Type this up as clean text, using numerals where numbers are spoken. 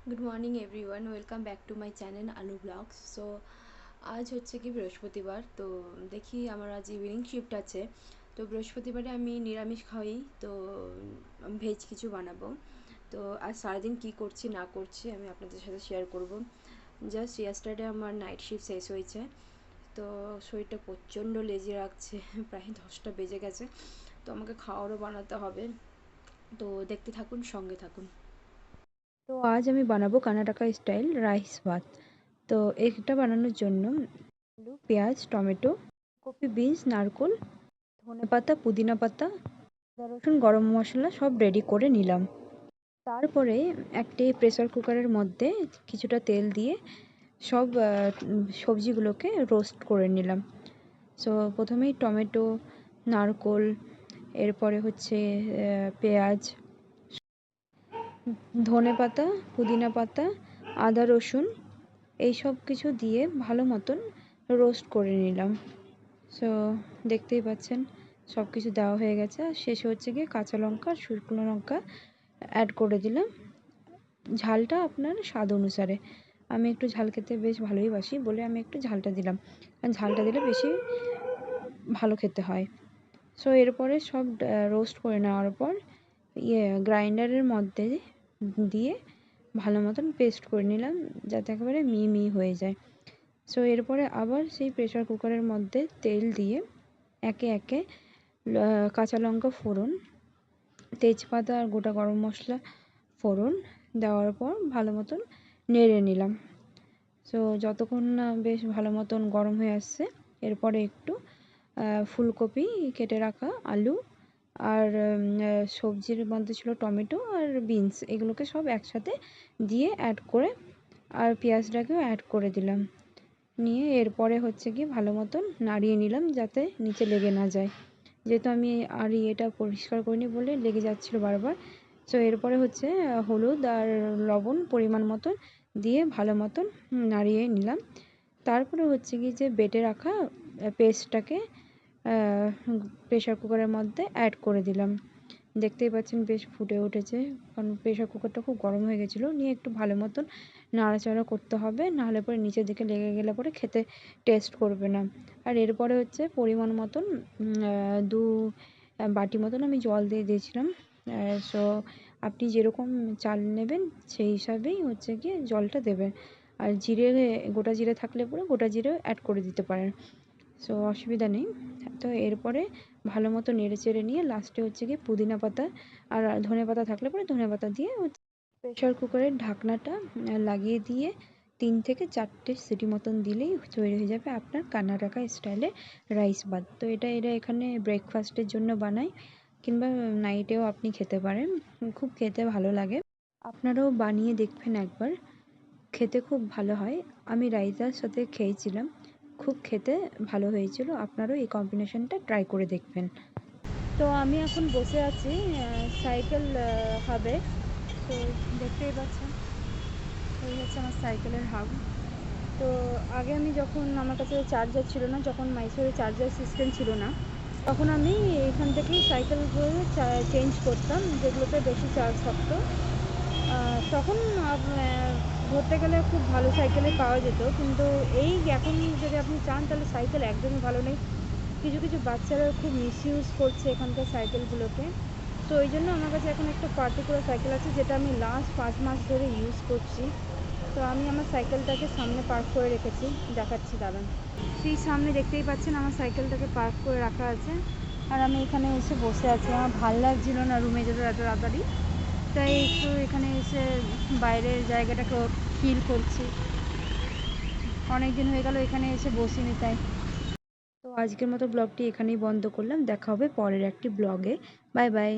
Good morning everyone, welcome back to my channel আলু blogs. So আজ হচ্ছে কি বৃহস্পতিবার, তো দেখি আমার আজ ইভিনিং শিফট আছে। তো বৃহস্পতিবারে আমি নিরামিষ খাই, তো ভেজ কিছু বানাবো। তো আজ সারাদিন কী করছি না করছি আমি আপনাদের সাথে শেয়ার করব। জাস্ট ইয়েস্টারডে আমার নাইট শিফট শেষ হয়েছে, তো শরীরটা প্রচণ্ড লেজি রাখছে। প্রায় 10টা বেজে গেছে, তো আমাকে খাওয়ারও বানাতে হবে। তো দেখতে থাকুন, সঙ্গে থাকুন। তো আজ আমি বানাবো কর্ণাটকা স্টাইল রাইস ভাত। তো এটা বানানোর জন্য আলু, পেঁয়াজ, টমেটো, কপি, বিনস, নারকোল, ধনেপাতা, পুদিনা পাতা, আদা, রসুন, গরম মশলা সব রেডি করে নিলাম। তারপরে একটি প্রেসার কুকারের মধ্যে কিছুটা তেল দিয়ে সব সবজিগুলোকে রোস্ট করে নিলাম। সো প্রথমেই টমেটো, নারকোল, এরপরে হচ্ছে পেঁয়াজ, ধনেপাতা, পুদিনা পাতা, আদা, রসুন এই সব কিছু দিয়ে ভালো মতন রোস্ট করে নিলাম। সো দেখতেই পাচ্ছেন সব কিছু দেওয়া হয়ে গেছে। শেষে হচ্ছে গিয়ে কাঁচা লঙ্কা আর শুকনো লঙ্কা অ্যাড করে দিলাম। ঝালটা আপনার স্বাদ অনুসারে। আমি একটু ঝাল খেতে বেশ ভালোই বাসি বলে আমি একটু ঝালটা দিলাম, কারণ ঝালটা দিলে বেশি ভালো খেতে হয়। সো এরপরে সব রোস্ট করে নেওয়ার পর গ্রাইন্ডারের মধ্যে দিয়ে ভালো মতন পেস্ট করে নিলাম, যাতে একেবারে মিহি হয়ে যায়। সো এরপরে আবার সেই প্রেসার কুকারের মধ্যে তেল দিয়ে একে একে কাঁচা লঙ্কা ফোড়ন, তেজপাতা আর গোটা গরম মশলা ফোড়ন দেওয়ার পর ভালো মতন নেড়ে নিলাম। সো যতক্ষণ না বেশ ভালো মতন গরম হয়ে আসছে, এরপরে একটু ফুলকপি কেটে রাখা, আলু আর সবজির মধ্যে ছিল টমেটো আর বিনস, এগুলোকে সব একসাথে দিয়ে অ্যাড করে আর পেঁয়াজটাকেও অ্যাড করে দিলাম। নিয়ে এরপরে হচ্ছে কি ভালো মতন নাড়িয়ে নিলাম যাতে নিচে লেগে না যায়, যেহেতু আমি আর এটা পরিষ্কার করিনি বলে লেগে যাচ্ছিলো বারবার। সো এরপরে হচ্ছে হলুদ আর লবণ পরিমাণ মতন দিয়ে ভালো মতন নাড়িয়ে নিলাম। তারপরে হচ্ছে কি যে বেটে রাখা পেস্টটাকে প্রেসার কুকারের মধ্যে অ্যাড করে দিলাম। দেখতেই পাচ্ছেন বেশ ফুটে উঠেছে, কারণ প্রেসার কুকারটা খুব গরম হয়ে গেছিলো। নিয়ে একটু ভালো মতন নাড়াচাড়া করতে হবে, নাহলে পরে নিচের দিকে লেগে গেলে পরে খেতে টেস্ট করবে না। আর এরপরে হচ্ছে পরিমাণ মতন 2 বাটি মতন আমি জল দিয়ে দিয়েছিলাম। সো আপনি যেরকম চাল নেবেন সেই হিসাবেই হচ্ছে গিয়ে জলটা দেবেন। আর গোটা জিরে থাকলে পরে গোটা জিরেও অ্যাড করে দিতে পারেন, সো অসুবিধা নেই। তো এরপরে ভালো মতো নেড়ে চেড়ে নিয়ে লাস্টে হচ্ছে গিয়ে পুদিনা পাতা আর ধনেপাতা থাকলে পরে ধনেপাতা দিয়ে প্রেসার কুকারের ঢাকনাটা লাগিয়ে দিয়ে 3 থেকে 4টে সিটি মতন দিলেই তৈরি হয়ে যাবে আপনার কর্ণাটকা স্টাইলে রাইস ভাত। তো এটা এখানে ব্রেকফাস্টের জন্য বানাই, কিংবা নাইটেও আপনি খেতে পারেন, খুব খেতে ভালো লাগে। আপনারাও বানিয়ে দেখবেন একবার, খেতে খুব ভালো হয়। আমি রায়তার সাথে খেয়েছিলাম, খুব খেতে ভালো হয়েছিল। আপনারাও এই কম্বিনেশনটা ট্রাই করে দেখবেন। তো আমি এখন বসে আছি সাইকেল হাবে। তো দেখতেই পাচ্ছেন এই হচ্ছে আমার সাইকেলের হাব। তো আগে আমি যখন আমার কাছে চার্জার ছিল না, যখন মাইসোরে চার্জার সিস্টেম ছিল না, তখন আমি এখান থেকেই সাইকেলগুলো চেঞ্জ করতাম যেগুলোতে বেশি চার্জ থাকতো। তখন ধরতে গেলে খুব ভালো সাইকেলই পাওয়া যেত, কিন্তু এই এখন যদি আপনি চান তাহলে সাইকেল একদমই ভালো নেই। কিছু কিছু বাচ্চারা খুব মিসইউজ করছে এখানকার সাইকেলগুলোকে। তো ওই জন্য আমার কাছে এখন একটা পার্টিকুলার সাইকেল আছে, যেটা আমি লাস্ট 5 মাস ধরে ইউজ করছি। তো আমি আমার সাইকেলটাকে সামনে পার্ক করে রেখেছি, দেখাচ্ছি দাঁড়ান। সেই সামনে দেখতেই পাচ্ছেন আমার সাইকেলটাকে পার্ক করে রাখা আছে, আর আমি এখানে এসে বসে আছি। আমার ভাল লাগছিল না রুমে যেতে এত তাড়াতাড়ি, তাই একটু এখানে এসে বাইরের জায়গাটাকে ফিল করছি। অনেক দিন হয়ে গেল এখানে এসে বসিনি তাই। তো আজকের মতো ব্লগটি এখানেই বন্ধ করলাম, দেখা হবে পরের একটি ব্লগে। Bye bye.